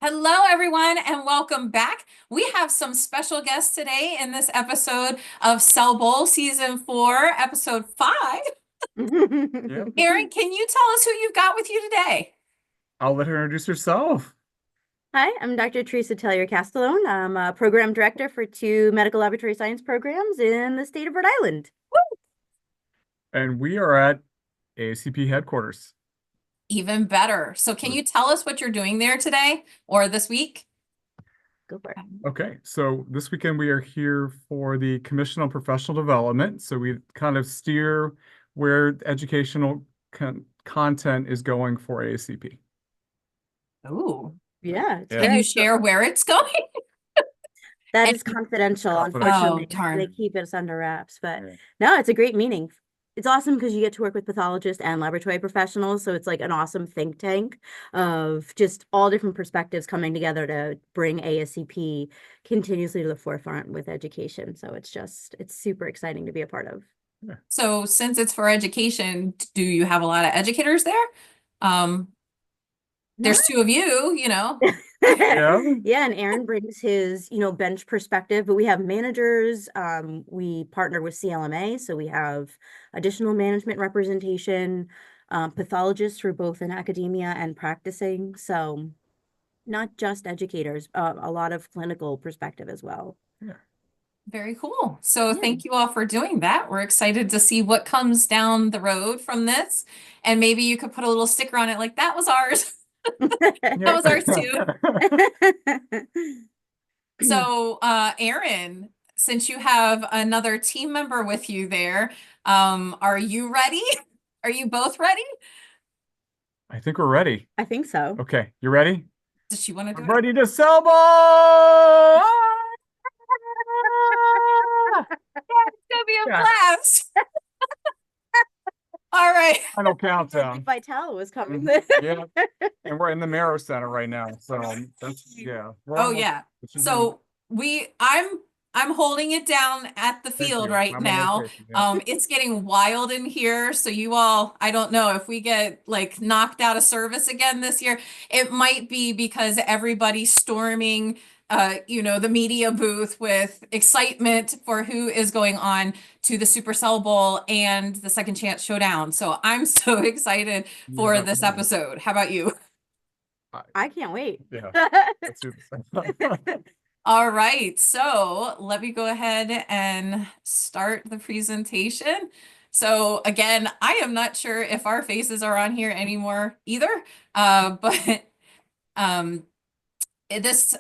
Hello, everyone, and welcome back. We have some special guests today in this episode of Cell Bowl Season 4, Episode 5. Yep. Erin, can you tell us who you've got with you today? I'll let her introduce herself. Hi, I'm Dr. Teresa Tellier Castellone. I'm a program director for two medical laboratory science programs in the state of Rhode Island. And we are at ACP headquarters. Even better. So, can you tell us what you're doing there today or this week? Go for it. Okay, so this weekend we are here for the Commission on Professional Development. So we kind of steer where educational content is going for ACP. Ooh. Yeah, it's Yeah. Can you very share where it's going? that and- is confidential. Confidential. Unfortunately, Oh, darn. they keep us under wraps. But Yeah. no, it's a great meeting. It's awesome because you get to work with pathologists and laboratory professionals. So it's like an awesome think tank of just all different perspectives coming together to bring ASCP continuously to the forefront with education. So it's super exciting to be a part of. So, since it's for education, do you have a lot of educators there? There's two of you, Yeah. Yeah, and Aaron brings his, bench perspective, but we have managers. We partner with CLMA, so we have additional management representation, pathologists for both in academia and practicing. So not just educators, a lot of clinical perspective as well. Very cool. So Yeah. thank you all for doing that. We're excited to see what comes down the road from this. And maybe you could put a little sticker on it like that was ours. That was ours too. So Aaron, since you have another team member with you there, are you ready? Are you both ready? I think we're ready. I think so. Okay, you ready? Does she want to do I'm it? ready to sell ball! It's gonna be a Yeah. blast. All right. Final countdown. Vital was coming. Yeah, and we're in the Marrow Center right now. So that's we're Oh almost- yeah. this is So I'm holding it down at the Thank field you. right I'm on now. location, yeah. It's getting wild in here. So you all, I don't know if we get like knocked out of service again this year. It might be because everybody's storming the media booth with excitement for who is going on to the Supercell Bowl and the Second Chance Showdown. So I'm so excited for Yeah, this definitely. episode. How about you? I can't wait. Yeah. Let's do this. All right, so let me go ahead and start the presentation. So again, I am not sure if our faces are on here anymore either, but this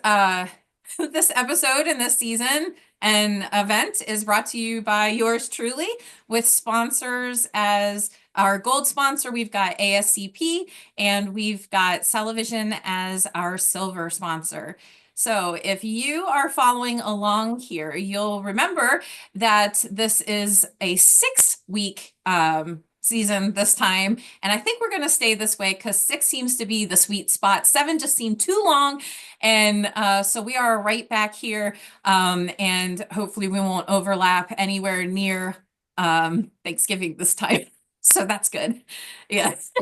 this episode in this season and event is brought to you by yours truly, with sponsors as our gold sponsor. We've got ASCP and we've got Celevision as our silver sponsor. So if you are following along here, you'll remember that this is a 6-week season this time. And I think we're going to stay this way because 6 seems to be the sweet spot. 7 just seemed too long. And so we are right back here. And hopefully we won't overlap anywhere near Thanksgiving this time. So that's good. Yes.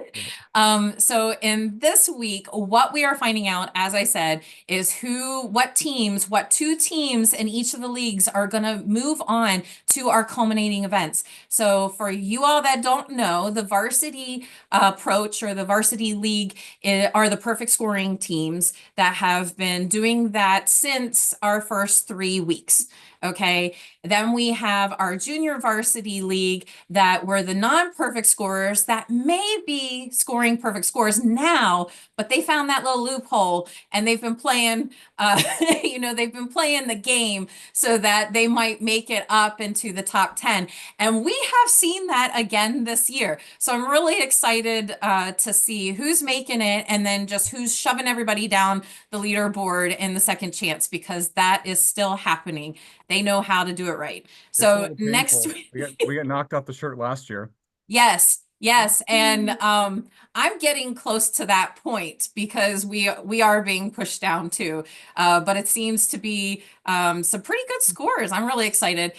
So in this week, what we are finding out, as I said, is what 2 teams in each of the leagues are going to move on to our culminating events. So for you all that don't know, the varsity approach or the varsity league are the perfect scoring teams that have been doing that since our first 3 weeks. Okay. Then we have our junior varsity league that were the non-perfect scorers that may be scoring perfect scores now, but they found that little loophole and they've been playing, they've been playing the game so that they might make it up into the top 10. And we have seen that again this year. So I'm really excited to see who's making it and then just who's shoving everybody down the leaderboard in the second chance, because that is still happening. They know how to do it right. It's a So little next painful. week, We got knocked off the shirt last year. yes, Yes, and I'm getting close to that point because we are being pushed down too. But it seems to be some pretty good scores. I'm really excited.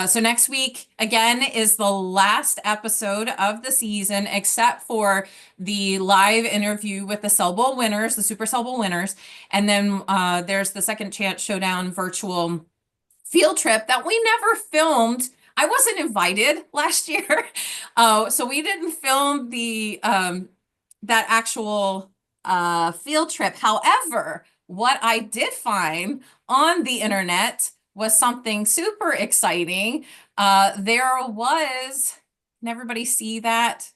So next week again is the last episode of the season, except for the live interview with the Cell Bowl winners, the Super Cell Bowl winners, and then there's the Second Chance Showdown virtual field trip that we never filmed. I wasn't invited last year. So we didn't film the that actual field trip. However, what I did find on the internet was something super exciting. There was, can everybody see that?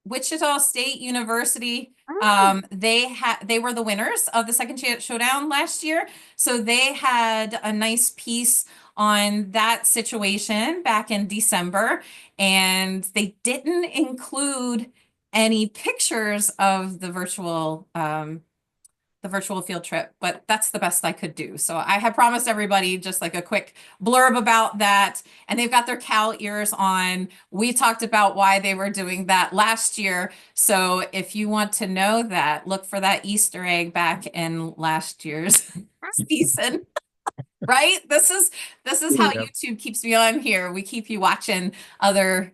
Wichita State University. Oh, They were the winners of the Second Chance Showdown last year. So they had a nice piece on that situation back in December, and they didn't include any pictures of the virtual field trip, but that's the best I could do. So I had promised everybody just like a quick blurb about that. And they've got their cow ears on. We talked about why they were doing that last year. So if you want to know that, look for that Easter egg back in last year's season. Right? This is how Yep. YouTube keeps me on here. We keep you watching other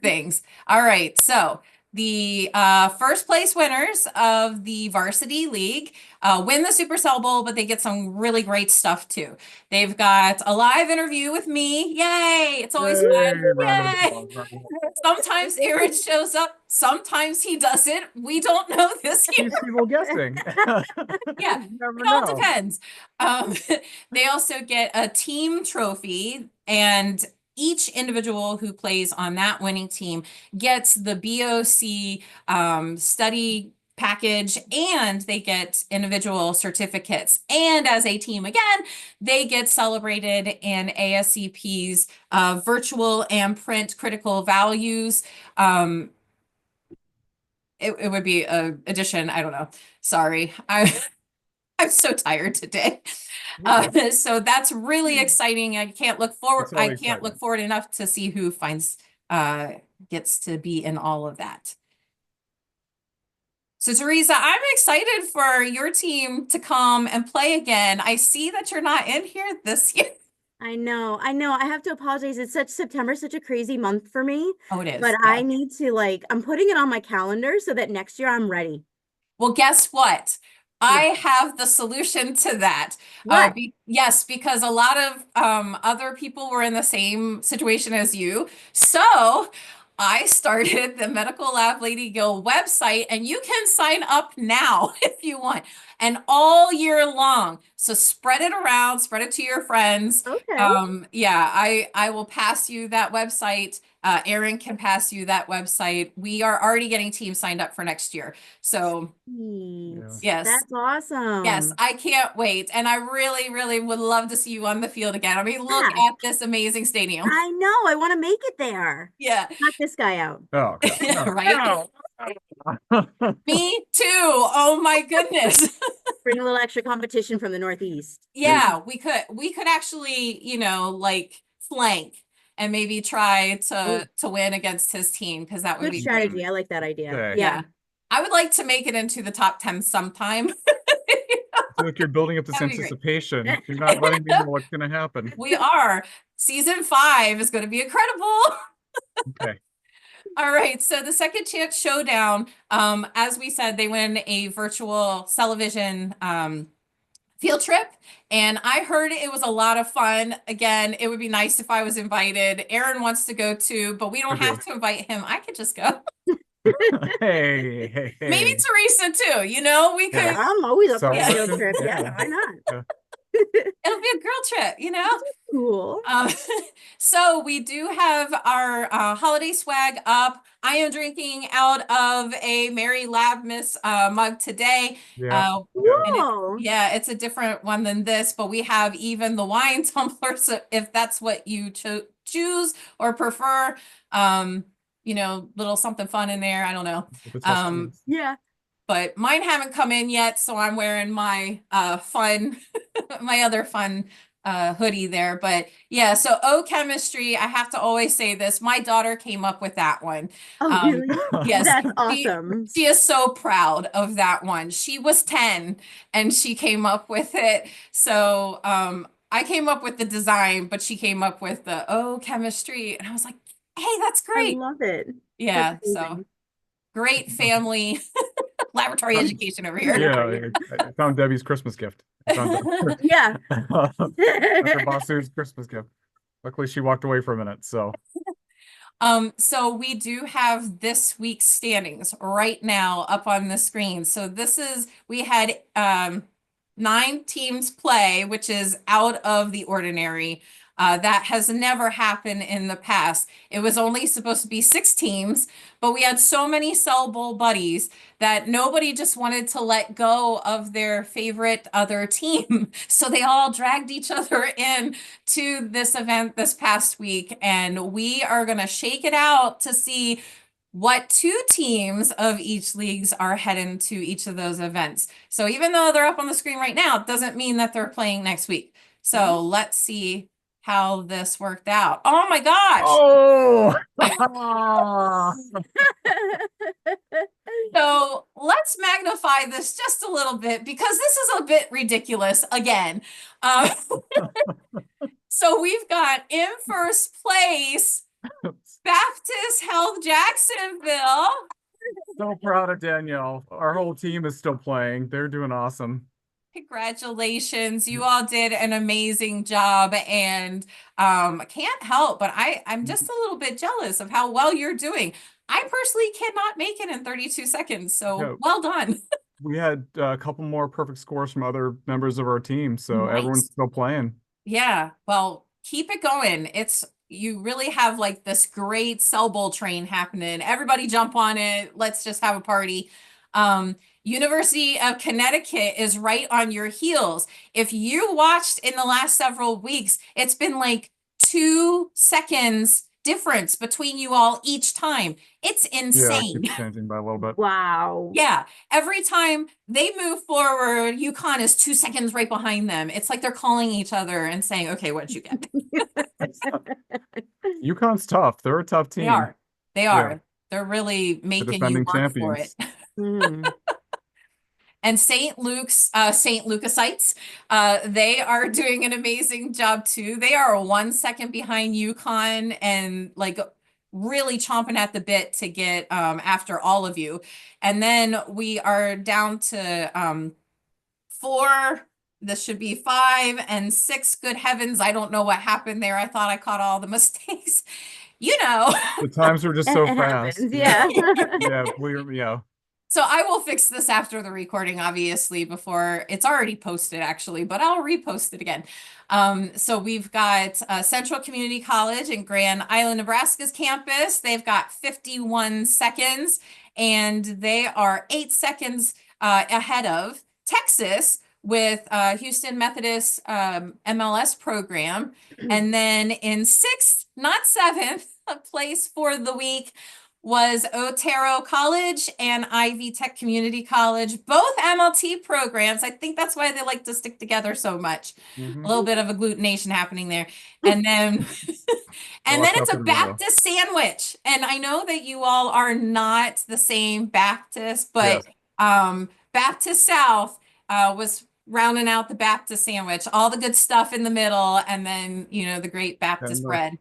things. All right. So the first place winners of the Varsity League win the Super Cell Bowl, but they get some really great stuff too. They've got a live interview with me. Yay! It's always fun. Yay, round of Yay! applause, round of applause. Sometimes Aaron shows up, sometimes he doesn't. We don't know this year. Keeps people guessing. Yeah, You never it all know. depends. Um, they also get a team trophy, and each individual who plays on that winning team gets the BOC study package, and they get individual certificates. And as a team, again, they get celebrated in ASCP's virtual and print critical values. It would be a addition. I don't know. Sorry. I'm so tired today. So that's really exciting. It's I always can't look exciting. forward enough to see who finds gets to be in all of that. So Teresa, I'm excited for your team to come and play again. I see that you're not in here this year. I know, I know. I have to apologize. It's such September, such a crazy month for me, Oh, it but is. I Yeah. need to I'm putting it on my calendar so that next year I'm ready. Well, guess what? I Yeah. have the solution to that. What? Yes, because a lot of other people were in the same situation as you. So I started the Medical Lab Lady Guild website, and you can sign up now if you want, and all year long. So spread it around, spread it to your friends. Okay. Yeah, I will pass you that website. Erin can pass you that website. We are already getting teams signed up for next year. So Sweet. Yeah. yes, That's yes, awesome. I can't wait. And I really, really would love to see you on the field again. I mean, look Yeah, at this amazing stadium. I know. I want to make it there. Yeah, Knock this guy out. Oh, God. No. right? No. Me too. Oh my goodness. Bring a little extra competition from the Northeast. Yeah, we could actually, like flank and maybe try Oh, to win against his team because that would good be great. strategy. I like that idea. Okay. Yeah. Yeah. I would like to make it into the top 10 sometime. I feel like you're building up this That'd be great. anticipation. You're not letting me know what's going to happen. We are. Season 5 is going to be incredible. Okay. All right, so the Second Chance Showdown, as we said, they win a virtual television field trip, and I heard it was a lot of fun. Again, it would be nice if I was invited. Aaron wants to go too, but we I don't do. have to invite him. I could just go. Hey, hey, Maybe hey. Teresa too, we Yeah. could, I'm always up for a Celebration. field trip. Yeah, Yeah. why not? Yeah. it'll be a girl trip. Cool. Um, so we do have our holiday swag up. I am drinking out of a Mary Lab Miss mug today. Yeah. And Whoa. it's a different one than this, but we have even the wine tumbler. So if that's what you choose or prefer, little something fun in there. I don't know. The Tuscans. Yeah. But mine haven't come in yet, so I'm wearing my fun, my other fun hoodie there. But yeah, so O chemistry, I have to always say this. My daughter came up with that one. Oh, Um, really? yes, That's she awesome. she is so proud of that one. She was 10 and she came up with it. So I came up with the design, but she came up with the O chemistry. And I was like, hey, that's I great. love it. That's Yeah, so amazing. great family laboratory education over here. Yeah, I found Debbie's Christmas gift. I found Yeah. Dr. Basu's Christmas gift. Luckily, she walked away for a minute, so. So we do have this week's standings right now up on the screen. So we had 9 teams play, which is out of the ordinary. That has never happened in the past. It was only supposed to be 6 teams, but we had so many Cell Bowl buddies that nobody just wanted to let go of their favorite other team. So they all dragged each other in to this event this past week, and we are going to shake it out to see what 2 teams of each leagues are heading to each of those events. So even though they're up on the screen right now, it doesn't mean that they're playing next week. So let's see how this worked out. Oh my gosh. Oh! So let's magnify this just a little bit because this is a bit ridiculous again. Um, so we've got in first place Baptist Health Jacksonville. So proud of Danielle. Our whole team is still playing. They're doing awesome. Congratulations. You all did an amazing job, and I can't help but I'm just a little bit jealous of how well you're doing. I personally cannot make it in 32 seconds, so Yeah. well done. We had a couple more perfect scores from other members of our team, so everyone's Nice. still playing. Yeah, well, keep it going. You really have like this great Cell Bowl train happening. Everybody jump on it. Let's just have a party. University of Connecticut is right on your heels. If you watched in the last several weeks, it's been like 2 seconds difference between you all each time. It's Yeah, it insane. keeps changing by a little bit. Wow. Yeah, every time they move forward, UConn is 2 seconds right behind them. It's like they're calling each other and saying, okay, what'd you get? UConn's tough. They're a tough They team. are. They Yeah. are. They're really The making you defending work for it. champions. Mm. And St. Lucasites, they are doing an amazing job too. They are 1 second behind UConn and like really chomping at the bit to get after all of you. And then we are down to 4. This should be 5 and 6. Good heavens, I don't know what happened there. I thought I caught all the mistakes. You know. The times were just so It fast. happens, yeah. Yeah. So I will fix this after the recording, obviously, before it's already posted, actually, but I'll repost it again. So we've got Central Community College in Grand Island, Nebraska's campus. They've got 51 seconds, and they are 8 seconds ahead of Texas with Houston Methodist MLS program. And then in 6th, not 7th, place for the week was Otero College and Ivy Tech Community College, both MLT programs. I think that's why they like to stick together so much. A little bit of agglutination happening there. And then and then it's a Baptist sandwich. And I know that you all are not the same Baptist, but Baptist South was rounding out the Baptist sandwich, all the good stuff in the middle, and then, the great Baptist bread.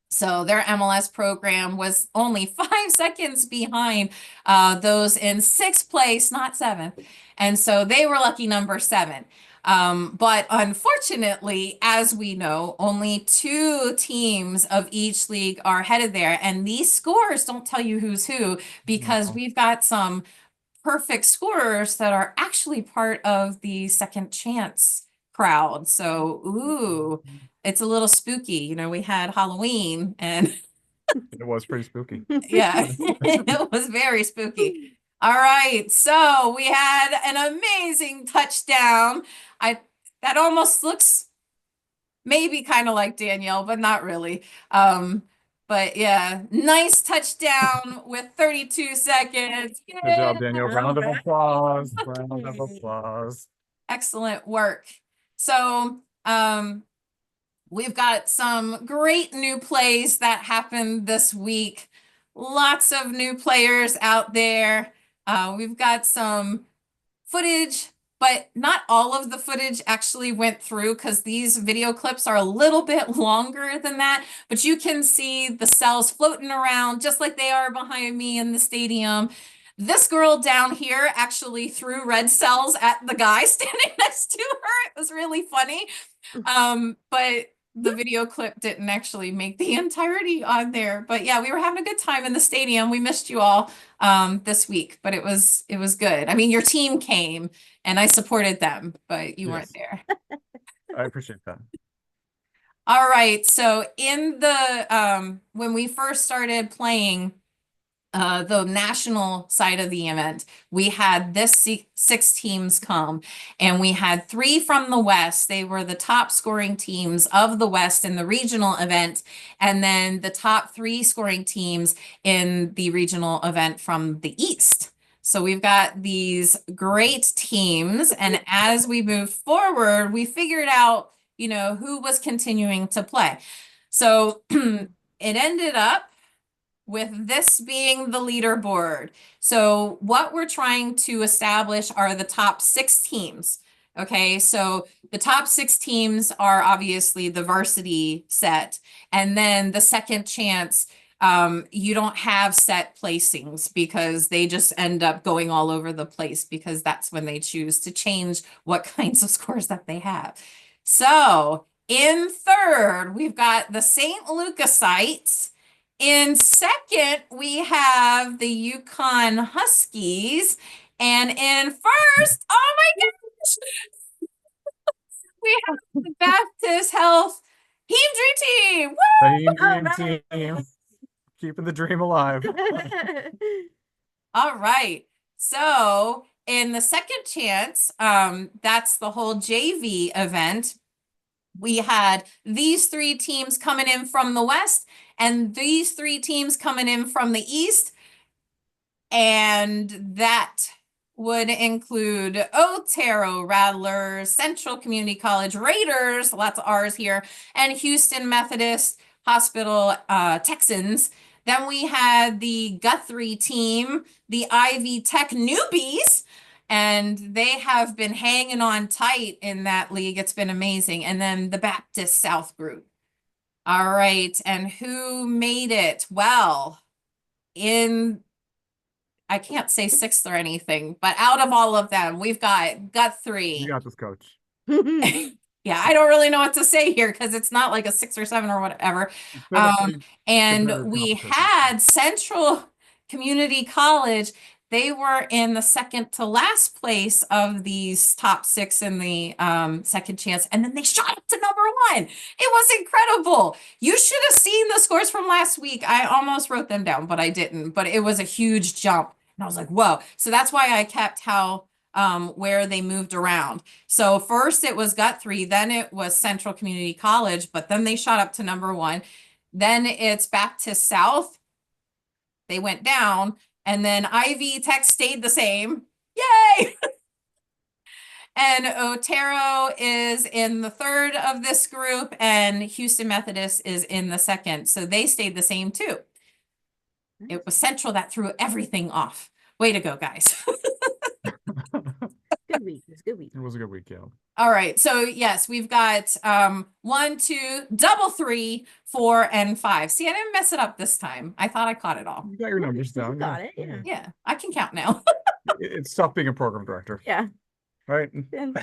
So their MLS program was only 5 seconds behind those in 6th place, not 7th. And so they were lucky number 7. But unfortunately, as we know, only 2 teams of each league are headed there. And these scores don't tell you who's who, because we've got some perfect scorers that are actually part of the second chance crowd. So, ooh, it's a little spooky. We had Halloween and it was pretty spooky. yeah, it was very spooky. All right, so we had an amazing touchdown. That almost looks maybe kind of like Danielle, but not really. But yeah, nice touchdown with 32 seconds. Good job, Danielle. Round of applause. Round of applause. Excellent work. So We've got some great new plays that happened this week. Lots of new players out there. We've got some footage, but not all of the footage actually went through because these video clips are a little bit longer than that. But you can see the cells floating around just like they are behind me in the stadium. This girl down here actually threw red cells at the guy standing next to her. It was really funny. But the video clip didn't actually make the entirety on there. But yeah, we were having a good time in the stadium. We missed you all this week, but it was good. I mean, your team came and I supported them, but you weren't there. I appreciate that. All right. So in the when we first started playing the national side of the event, we had this six teams come, and we had three from the West. They were the top scoring teams of the West in the regional event, and then the top three scoring teams in the regional event from the East. So we've got these great teams, and as we moved forward, we figured out, who was continuing to play. So it ended up with this being the leaderboard. So what we're trying to establish are the top six teams. Okay, so the top six teams are obviously the varsity set. And then the second chance, you don't have set placings because they just end up going all over the place because that's when they choose to change what kinds of scores that they have. So in third, we've got the St. Lucasites. In second, we have the Yukon Huskies. And in first, oh my gosh, we have the Baptist Health Dream Team. Woo! Dream team. Keeping the dream alive. All right. So in the second chance, that's the whole JV event. We had these three teams coming in from the West and these three teams coming in from the East. And that would include Otero Rattlers, Central Community College Raiders, lots of R's here, and Houston Methodist Hospital Texans. Then we had the Guthrie team, the Ivy Tech Newbies, and they have been hanging on tight in that league. It's been amazing. And then the Baptist South group. All right. And who made it? Well, I can't say sixth or anything, but out of all of them, we've got Guthrie. You got this, coach. Yeah, I don't really know what to say here because it's not like a 6 or 7 or whatever. And we had Central Community College. They were in the second to last place of these top 6 in the second chance. And then they shot up to #1. It was incredible. You should have seen the scores from last week. I almost wrote them down, but I didn't. But it was a huge jump. And I was like, whoa. So that's why I kept where they moved around. So first it was Guthrie, then it was Central Community College, but then they shot up to #1. Then it's Baptist South. They went down, and then Ivy Tech stayed the same. Yay! And Otero is in the third of this group, and Houston Methodist is in the second. So they stayed the same too. It was Central that threw everything off. Way to go, guys. Good week. It was a good week. It was a good week, yeah. All right. So yes, we've got 1, 2, double 3, 4, and 5. See, I didn't mess it up this time. I thought I caught it all. You got your numbers down. You got it, yeah. Yeah, I can count now. It's tough being a program director. Yeah. Right? And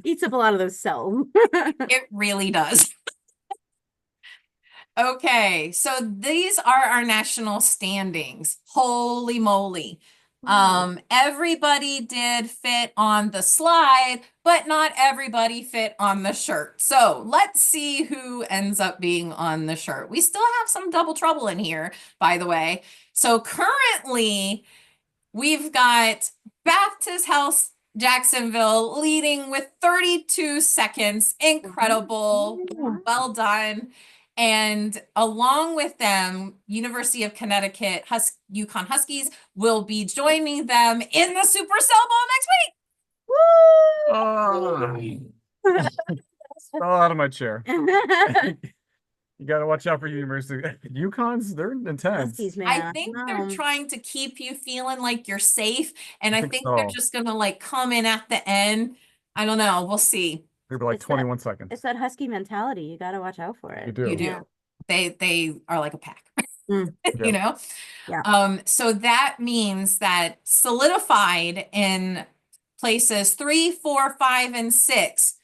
eats up a lot of those cells. It really does. Okay, so these are our national standings. Holy moly. Everybody did fit on the slide, but not everybody fit on the shirt. So let's see who ends up being on the shirt. We still have some double trouble in here, by the way. So currently, we've got Baptist Health Jacksonville leading with 32 seconds. Incredible. Well done. And along with them, University of Connecticut Yukon Huskies will be joining them in the Super Cell Bowl next week. Woo! Fall out of my chair. You gotta watch out for university. UConns, they're intense. Huskies, I man. think they're trying to keep you feeling like you're safe, and I I think think they're so. just gonna like come in at the end. I don't know. We'll see. They'll be like It's that- 21 seconds. It's that husky mentality. You got to watch out for it. You do. You do. Yeah. They are like a pack, Mm, you know? Yeah. So that means that solidified in places 3, 4, 5, and 6.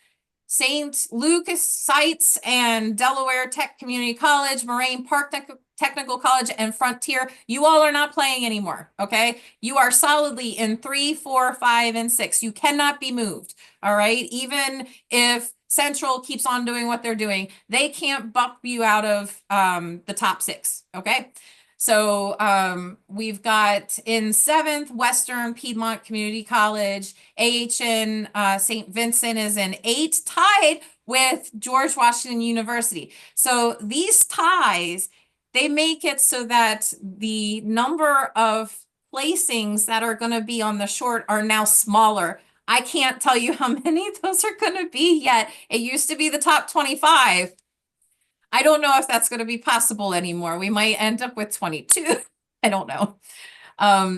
St. Lucas Sites and Delaware Tech Community College, Moraine Park Technical College, and Frontier. You all are not playing anymore, okay? You are solidly in 3, 4, 5, and 6. You cannot be moved, all right? Even if Central keeps on doing what they're doing, they can't buck you out of the top 6, okay? So we've got in 7th, Western Piedmont Community College. AHN St. Vincent is in 8, tied with George Washington University. So these ties, they make it so that the number of placings that are going to be on the short are now smaller. I can't tell you how many those are going to be yet. It used to be the top 25. I don't know if that's going to be possible anymore. We might end up with 22. I don't know.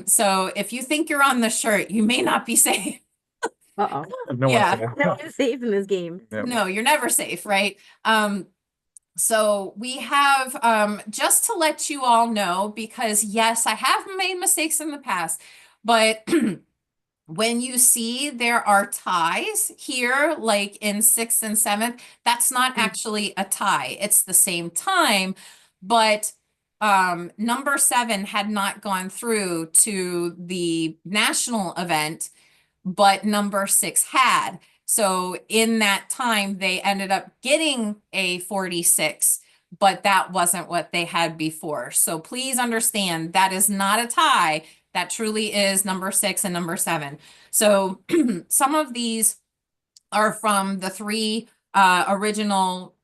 So if you think you're on the shirt, you may not be safe. Uh-oh. No Yeah. one's No one's safe in this game. Yep. No, you're never safe, right? So we have, just to let you all know, because yes, I have made mistakes in the past, but when you see there are ties here, like in 6th and 7th, that's not actually a tie. It's the same time, but number 7 had not gone through to the national event, but number 6 had. So in that time, they ended up getting a 46, but that wasn't what they had before. So please understand that is not a tie. That truly is number 6 and number 7. So some of these are from the 3 original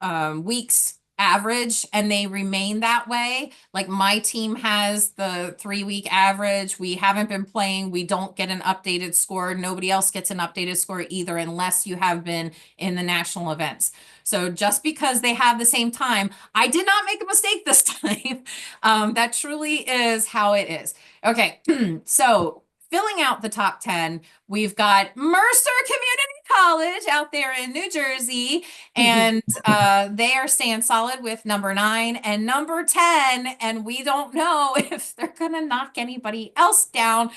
weeks average, and they remain that way. Like my team has the 3-week average. We haven't been playing. We don't get an updated score. Nobody else gets an updated score either, unless you have been in the national events. So just because they have the same time, I did not make a mistake this time. That truly is how it is. Okay, so filling out the top 10, we've got Mercer Community College out there in New Jersey, and they are staying solid with number 9 and number 10, and we don't know if they're gonna knock anybody else down,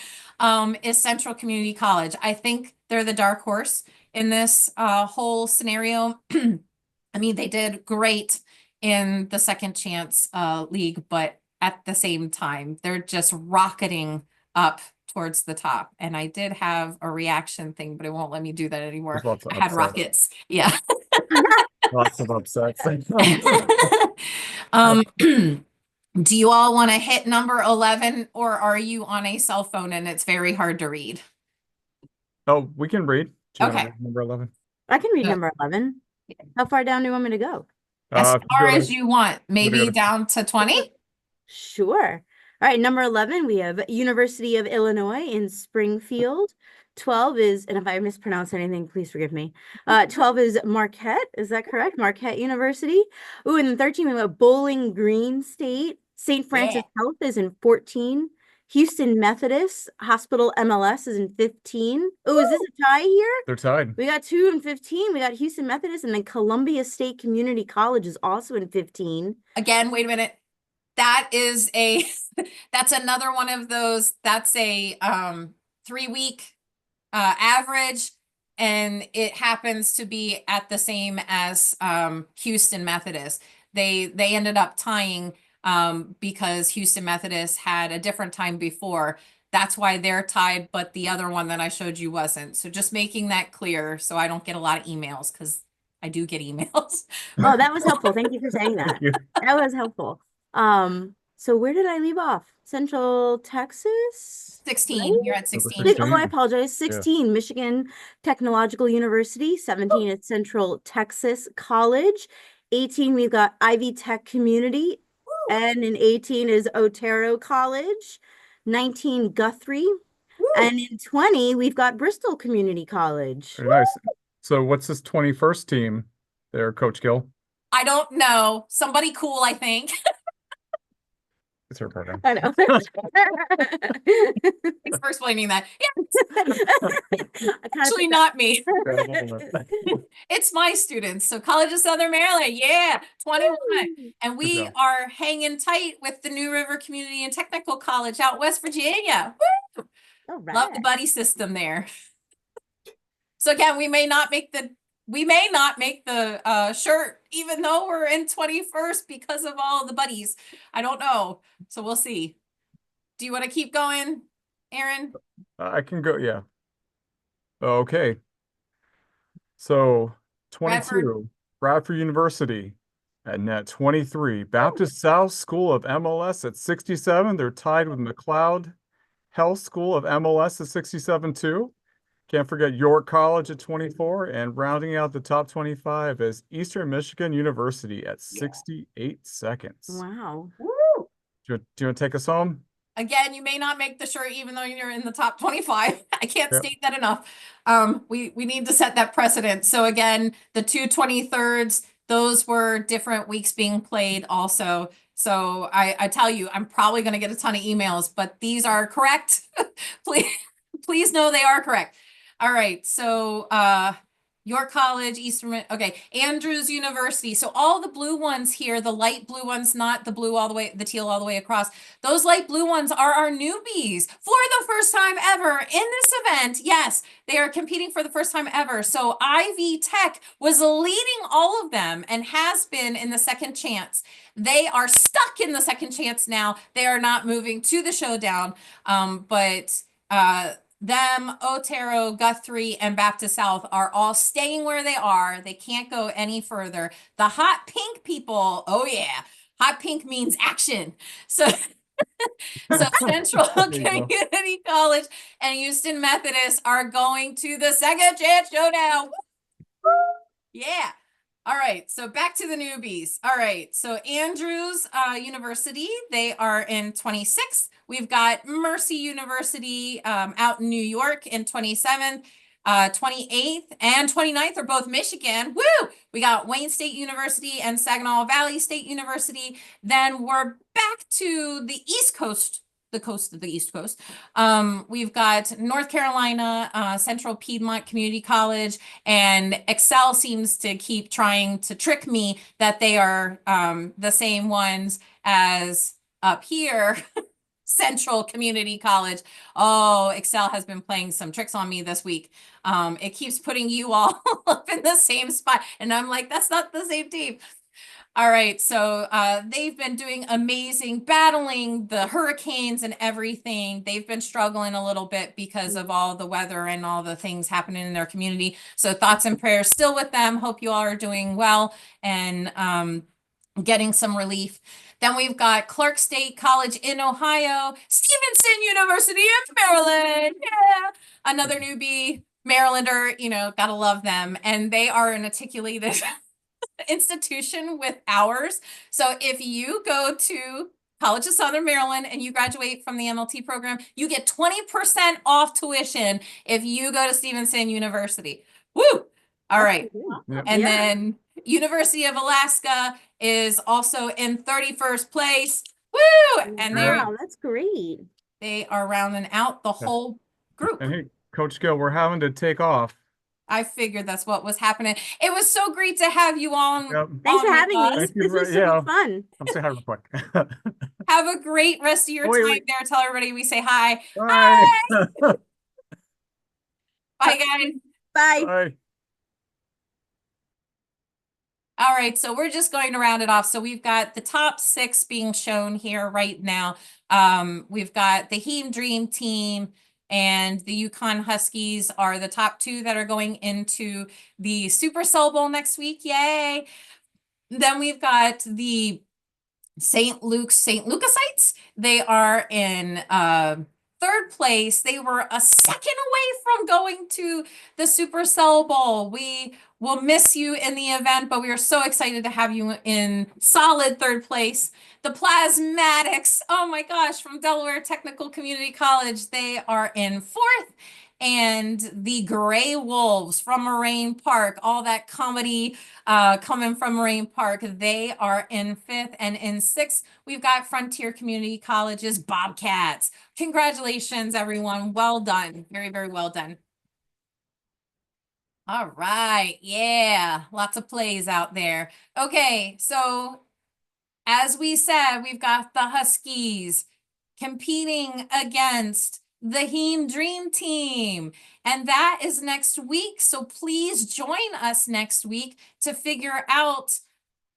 is Central Community College. I think they're the dark horse in this whole scenario. I mean, they did great in the Second Chance League, but at the same time, they're just rocketing up towards the top. And I did have a reaction thing, but it won't let me do that anymore. There's lots of I had upsets. rockets. Yeah. Lots of upsets. Do you all want to hit number 11, or are you on a cell phone and it's very hard to read? Oh, we can read. Do you wanna Okay. read number 11? I can read Yeah. number 11. How far down do you want me to go? As If you far go as to- you want, maybe go to- down to 20? Sure. All right, number 11, we have University of Illinois in Springfield. 12 is, and if I mispronounce anything, please forgive me. 12 is Marquette. Is that correct? Marquette University. Ooh, and then 13, we have Bowling Green State. St. Francis Health is in 14. Houston Methodist Hospital MLS is in 15. Oh, is this a tie here? They're tied. We got 2 and 15. We got Houston Methodist, and then Columbia State Community College is also in 15. Again, wait a minute. That is a, that's another one of those, that's a 3-week average, and it happens to be at the same as Houston Methodist. They ended up tying because Houston Methodist had a different time before. That's why they're tied, but the other one that I showed you wasn't. So just making that clear so I don't get a lot of emails, because I do get emails. Oh, that was helpful. Thank you for saying that. Thank you. That was helpful. So where did I leave off? Central Texas? 16, you're at Number 16. 16. Oh, I apologize. 16, Michigan Technological University. 17 at Central Texas College. 18, we've got Ivy Tech Community. And in 18 is Otero College. 19, Guthrie. And in 20, we've got Bristol Community College. Very nice. So what's this 21st team? there, Coach Gill? I don't know. Somebody cool, I think. It's her program. I know. Thanks for explaining that. Yeah, I kind of actually not me. Good It's my students. So College of Southern Maryland, yeah, 21. And we job. are hanging tight with the New River Community and Technical College out West Virginia. Woo! All Love the right. buddy system there. So again, we may not make the shirt, even though we're in 21st because of all the buddies. I don't know. So we'll see. Do you want to keep going, Aaron? I can go, yeah. Okay. So Bradford. 22, Bradford University at net 23. Baptist South School of MLS at 67. They're tied with McLeod Health School of MLS at 67 too. Can't forget York College at 24, and rounding out the top 25 is Eastern Michigan University at 68 seconds. Wow. Woo! Do you want to take us home? Again, you may not make the shirt even though you're in the top 25. I can't Yep. state that enough. We need to set that precedent. So again, the 2/23, those were different weeks being played also. So I tell you, I'm probably going to get a ton of emails, but these are correct. Please know they are correct. All right. So York College, Eastern, okay, Andrews University. So all the blue ones here, the light blue ones, not the blue all the way, the teal all the way across. Those light blue ones are our newbies for the first time ever in this event. Yes, they are competing for the first time ever. So Ivy Tech was leading all of them and has been in the second chance. They are stuck in the second chance now. They are not moving to the showdown. But them, Otero, Guthrie, and Baptist South are all staying where they are. They can't go any further. The hot pink people, oh yeah, hot pink means action. So so Central There you go. Community College and Houston Methodist are going to the second chance showdown. Woo! Yeah. All right. So back to the newbies. All right. So Andrews University, they are in 26th. We've got Mercy University out in New York in 27th. 28th and 29th are both Michigan. Woo! We got Wayne State University and Saginaw Valley State University. Then we're back to the East Coast, the coast of the East Coast. We've got North Carolina, Central Piedmont Community College, and Excel seems to keep trying to trick me that they are the same ones as up here. Central Community College. Oh, Excel has been playing some tricks on me this week. It keeps putting you all up in the same spot. And I'm like, that's not the same team. All right, so they've been doing amazing, battling the hurricanes and everything. They've been struggling a little bit because of all the weather and all the things happening in their community. So thoughts and prayers still with them. Hope you all are doing well and getting some relief. Then we've got Clark State College in Ohio, Stevenson University of Maryland. Yeah, another newbie, Marylander, gotta love them. And they are an articulated institution with hours. So if you go to College of Southern Maryland and you graduate from the MLT program, you get 20% off tuition if you go to Stevenson University. Woo! All right. Yep. And Yeah. then University of Alaska is also in 31st place. Woo! And Wow, that's great. they are rounding out the whole group. And hey, Coach Gill, we're having to take off. I figured that's what was happening. It was so great to have you on. Yep. Thanks for with having me. us. Thank you This was for- so yeah. fun. Come say hi real quick. Have a great rest of your Wait, time wait. there. Tell everybody we say hi. Bye. Bye, guys. Bye. Bye. All right, so we're just going to round it off. So we've got the top 6 being shown here right now. We've got the Heme Dream Team and the Yukon Huskies are the top 2 that are going into the Super Soul Bowl next week. Yay! Then we've got the St. Lucasites. They are in 3rd place. They were a second away from going to the Super Soul Bowl. We will miss you in the event, but we are so excited to have you in solid 3rd place. The Plasmatics, oh my gosh, from Delaware Technical Community College, they are in 4th. and the Gray Wolves from Moraine Park, all that comedy coming from Moraine Park. They are in 5th, and in 6th, we've got Frontier Community College's Bobcats. Congratulations, everyone. Well done. Very, very well done. All right. Yeah, lots of plays out there. Okay, so as we said, we've got the Huskies competing against the Heme Dream Team. And that is next week. So please join us next week to figure out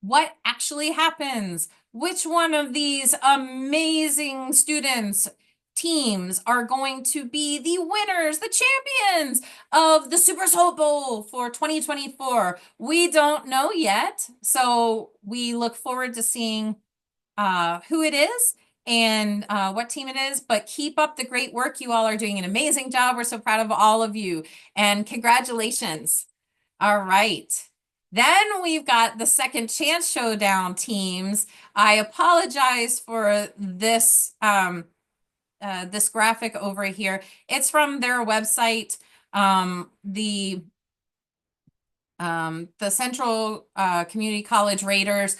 what actually happens. Which one of these amazing students teams are going to be the winners, the champions of the Super Soul Bowl for 2024? We don't know yet. So we look forward to seeing who it is and what team it is, but keep up the great work. You all are doing an amazing job. We're so proud of all of you, and congratulations. All right. Then we've got the Second Chance Showdown teams. I apologize for this this graphic over here. It's from their website. The Central Community College Raiders,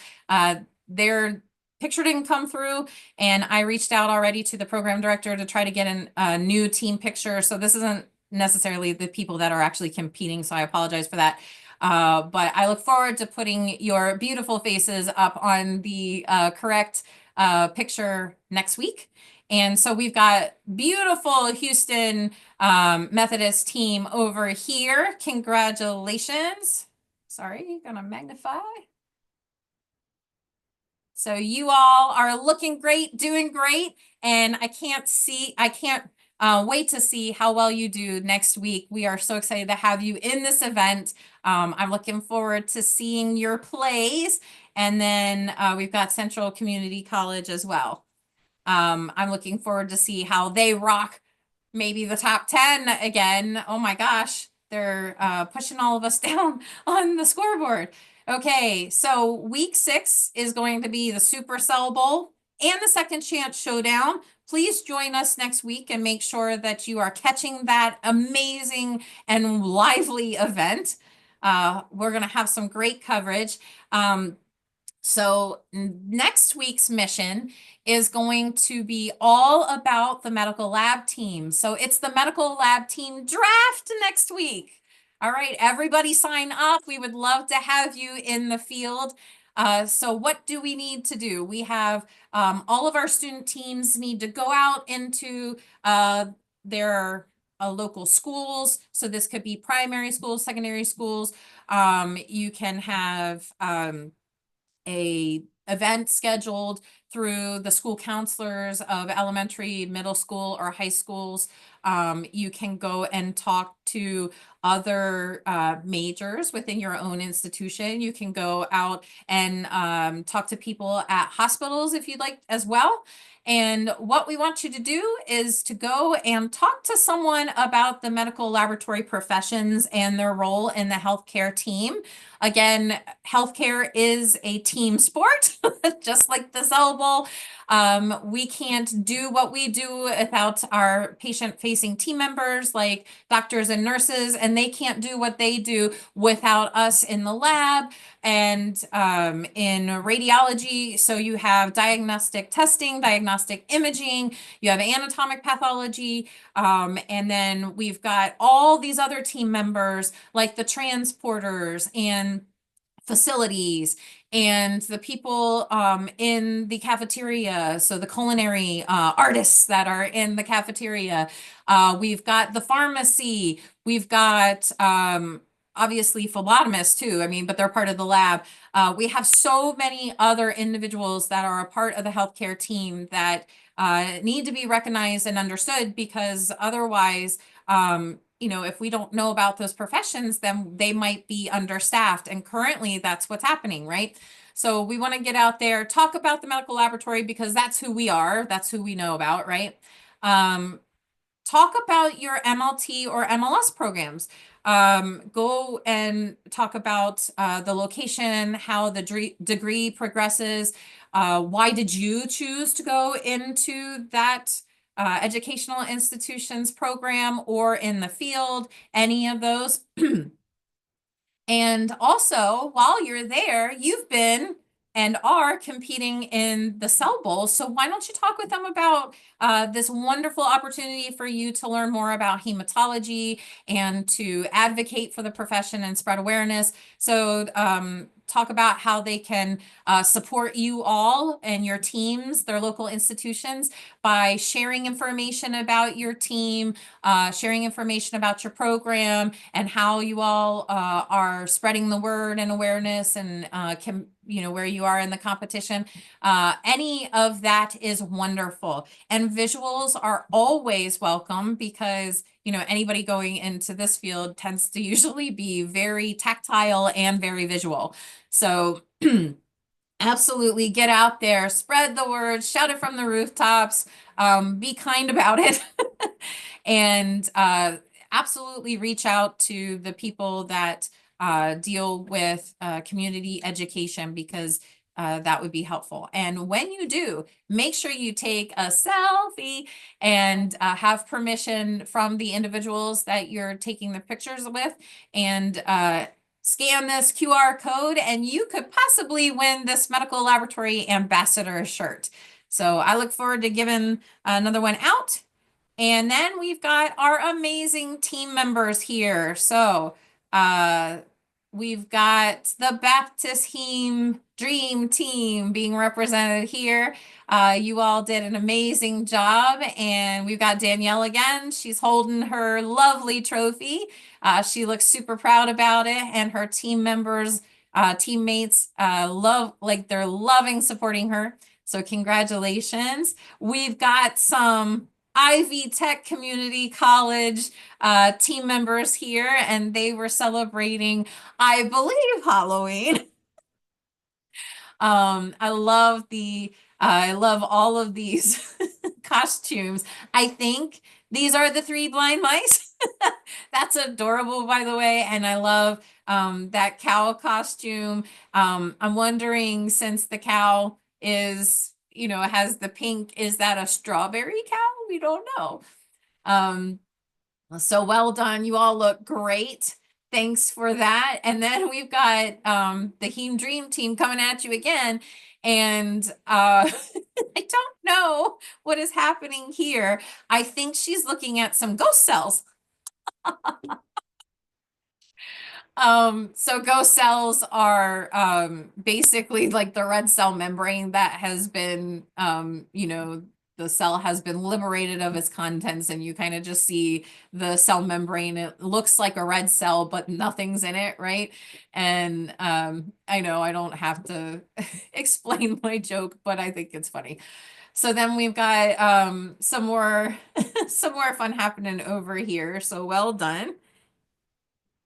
their picture didn't come through, and I reached out already to the program director to try to get a new team picture. So this isn't necessarily the people that are actually competing, so I apologize for that. But I look forward to putting your beautiful faces up on the correct picture next week. And so we've got beautiful Houston Methodist team over here. Congratulations. Sorry, gonna magnify. So you all are looking great, doing great, and I can't wait to see how well you do next week. We are so excited to have you in this event. I'm looking forward to seeing your plays, and then we've got Central Community College as well. I'm looking forward to see how they rock maybe the top 10 again. Oh my gosh, they're pushing all of us down on the scoreboard. Okay, so week 6 is going to be the Super Cell Bowl and the Second Chance Showdown. Please join us next week and make sure that you are catching that amazing and lively event. We're going to have some great coverage. So next week's mission is going to be all about the medical lab team. So it's the medical lab team draft next week. All right, everybody sign up. We would love to have you in the field. So what do we need to do? We have all of our student teams need to go out into their local schools. So this could be primary schools, secondary schools. You can have a event scheduled through the school counselors of elementary, middle school, or high schools. You can go and talk to other majors within your own institution. You can go out and talk to people at hospitals if you'd like as well. And what we want you to do is to go and talk to someone about the medical laboratory professions and their role in the healthcare team. Again, healthcare is a team sport, just like the Cell Bowl. We can't do what we do without our patient-facing team members like doctors and nurses, and they can't do what they do without us in the lab and in radiology. So you have diagnostic testing, diagnostic imaging, you have anatomic pathology, and then we've got all these other team members like the transporters and facilities and the people in the cafeteria. So the culinary artists that are in the cafeteria. We've got the pharmacy. We've got obviously phlebotomists too. I mean, but they're part of the lab. We have so many other individuals that are a part of the healthcare team that need to be recognized and understood, because otherwise, you know, if we don't know about those professions, then they might be understaffed. And currently that's what's happening, right? So we want to get out there, talk about the medical laboratory, because that's who we are. That's who we know about, right? Talk about your MLT or MLS programs. Go and talk about the location, how the degree progresses. Why did you choose to go into that educational institutions program or in the field, any of those. And also, while you're there, you've been and are competing in the Cell Bowl. So why don't you talk with them about this wonderful opportunity for you to learn more about hematology and to advocate for the profession and spread awareness. So talk about how they can support you all and your teams, their local institutions, by sharing information about your team, sharing information about your program, and how you all are spreading the word and awareness, and where you are in the competition. Any of that is wonderful. And visuals are always welcome, because anybody going into this field tends to usually be very tactile and very visual. So absolutely get out there, spread the word, shout it from the rooftops, be kind about it, and absolutely reach out to the people that deal with community education, because that would be helpful. And when you do, make sure you take a selfie and have permission from the individuals that you're taking the pictures with, and scan this QR code, and you could possibly win this medical laboratory ambassador shirt. So I look forward to giving another one out. And then we've got our amazing team members here. So we've got the Baptist Heme Dream Team being represented here. You all did an amazing job. And we've got Danielle again. She's holding her lovely trophy. She looks super proud about it. And her team members, teammates, they're loving supporting her. So congratulations. We've got some Ivy Tech Community College team members here, and they were celebrating, I believe, Halloween. I love all of these costumes. I think these are the three blind mice. That's adorable, by the way. And I love that cow costume. I'm wondering, since the cow is, has the pink, is that a strawberry cow? We don't know. So well done. You all look great. Thanks for that. And then we've got the Heme Dream Team coming at you again. And I don't know what is happening here. I think she's looking at some ghost cells. So ghost cells are basically like the red cell membrane that has been, the cell has been liberated of its contents, and you kind of just see the cell membrane. It looks like a red cell, but nothing's in it, right? And I know I don't have to explain my joke, but I think it's funny. So then we've got some more some more fun happening over here. So well done.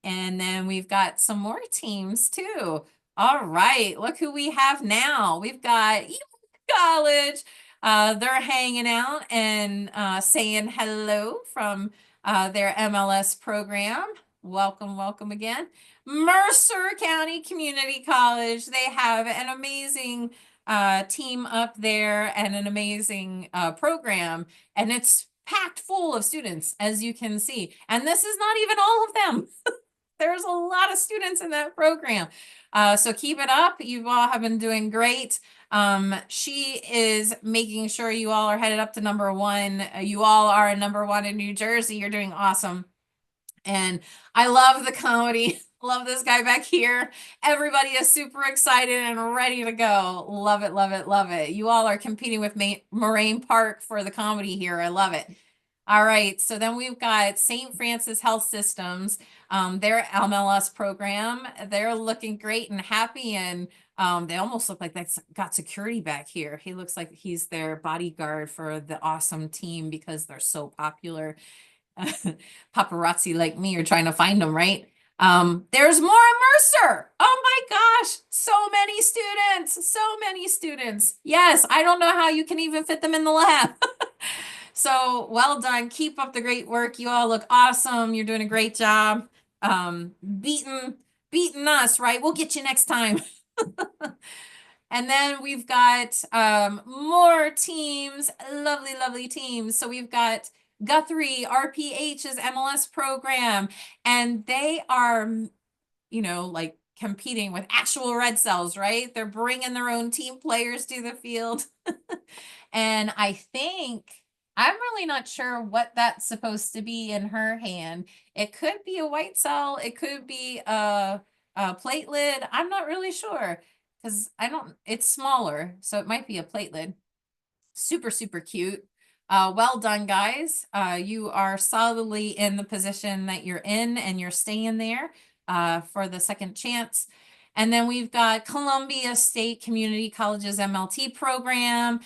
And then we've got some more teams too. All right, look who we have now. We've got College. They're hanging out and saying hello from their MLS program. Welcome, welcome again. Mercer County Community College. They have an amazing team up there and an amazing program. And it's packed full of students, as you can see. And this is not even all of them. There's a lot of students in that program. So keep it up. You all have been doing great. She is making sure you all are headed up to #1. You all are a #1 in New Jersey. You're doing awesome. And I love the comedy. Love this guy back here. Everybody is super excited and ready to go. Love it, love it, love it. You all are competing with Moraine Park for the comedy here. I love it. All right, so then we've got St. Francis Health Systems, their MLS program. They're looking great and happy, and they almost look like they've got security back here. He looks like he's their bodyguard for the awesome team, because they're so popular. Paparazzi like me are trying to find them, right? There's more Mercer. Oh my gosh, so many students, so many students. Yes, I don't know how you can even fit them in the lab. So well done. Keep up the great work. You all look awesome. You're doing a great job. Beating us, right? We'll get you next time. And then we've got more teams, lovely, lovely teams. So we've got Guthrie, RPH's MLS program, and they are, you know, like competing with actual red cells, right? They're bringing their own team players to the field. And I think, I'm really not sure what that's supposed to be in her hand. It could be a white cell. It could be a platelet. I'm not really sure because it's smaller. So it might be a platelet. Super, super cute. Well done, guys. You are solidly in the position that you're in and you're staying there for the second chance. And then we've got Columbia State Community College's MLT program.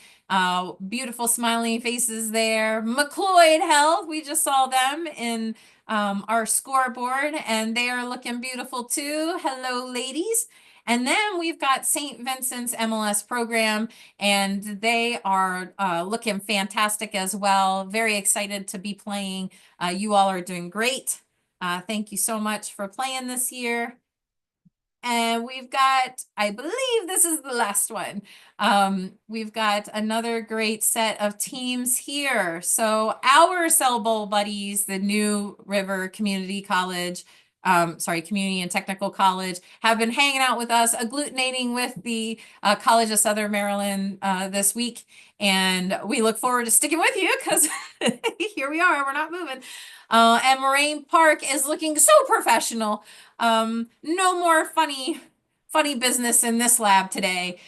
Beautiful smiling faces there. McCloyd Health, we just saw them in our scoreboard and they are looking beautiful too. Hello, ladies. And then we've got St. Vincent's MLS program, and they are looking fantastic as well. Very excited to be playing. You all are doing great. Thank you so much for playing this year. And we've got, I believe this is the last one. We've got another great set of teams here. So our Cell Bowl buddies, the New River Community College, Community and Technical College, have been hanging out with us, agglutinating with the College of Southern Maryland this week. And we look forward to sticking with you because here we are, we're not moving. And Moraine Park is looking so professional. No more funny business in this lab today.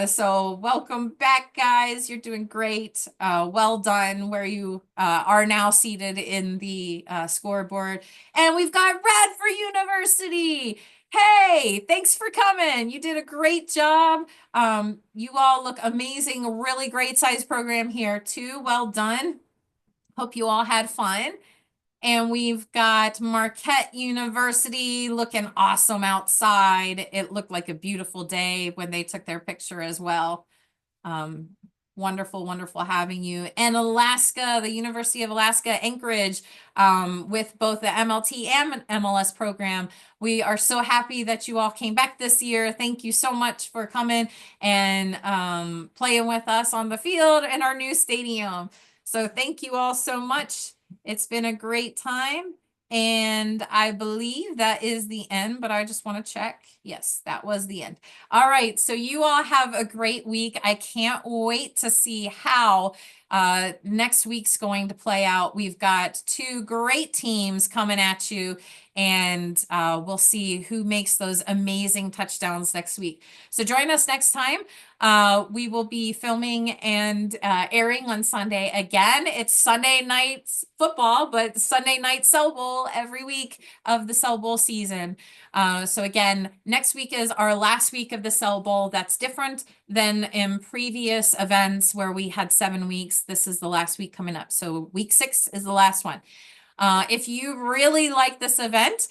So welcome back, guys. You're doing great. Well done where you are now seated in the scoreboard. And we've got Radford University. Hey, thanks for coming. You did a great job. You all look amazing. Really great size program here too. Well done. Hope you all had fun. And we've got Marquette University looking awesome outside. It looked like a beautiful day when they took their picture as well. Wonderful, wonderful having you. And Alaska, the University of Alaska, Anchorage, with both the MLT and MLS program. We are so happy that you all came back this year. Thank you so much for coming and playing with us on the field in our new stadium. So thank you all so much. It's been a great time. And I believe that is the end, but I just want to check. Yes, that was the end. All right. So you all have a great week. I can't wait to see how next week's going to play out. We've got two great teams coming at you, and we'll see who makes those amazing touchdowns next week. So join us next time. We will be filming and airing on Sunday again. It's Sunday night football, but Sunday night Cell Bowl every week of the Cell Bowl season. So again, next week is our last week of the Cell Bowl. That's different than in previous events where we had 7 weeks. This is the last week coming up. So week 6 is the last one. If you really like this event,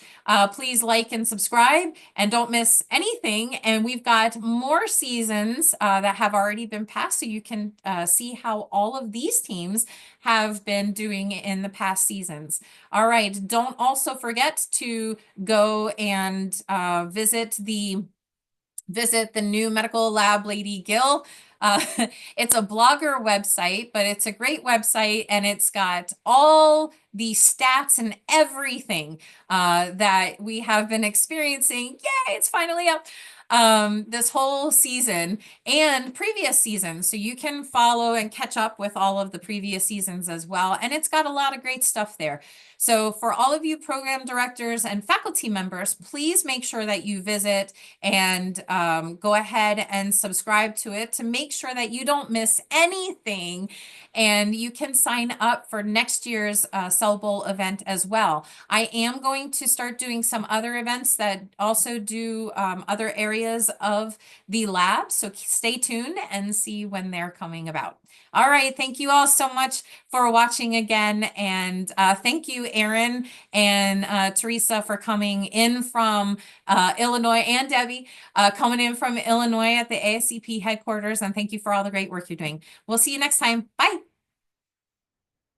please like and subscribe and don't miss anything. And we've got more seasons that have already been passed, so you can see how all of these teams have been doing in the past seasons. All right, don't also forget to go and visit the new medical lab Lady Gill. It's a blogger website, but it's a great website and it's got all the stats and everything that we have been experiencing. Yay, it's finally up. This whole season and previous seasons. So you can follow and catch up with all of the previous seasons as well. And it's got a lot of great stuff there. So for all of you program directors and faculty members, please make sure that you visit and go ahead and subscribe to it to make sure that you don't miss anything. And you can sign up for next year's Cell Bowl event as well. I am going to start doing some other events that also do other areas of the lab. So stay tuned and see when they're coming about. All right. Thank you all so much for watching again. And thank you, Erin and Teresa, for coming in from Illinois, and Debbie coming in from Illinois at the ASCP headquarters. And thank you for all the great work you're doing. We'll see you next time. Bye.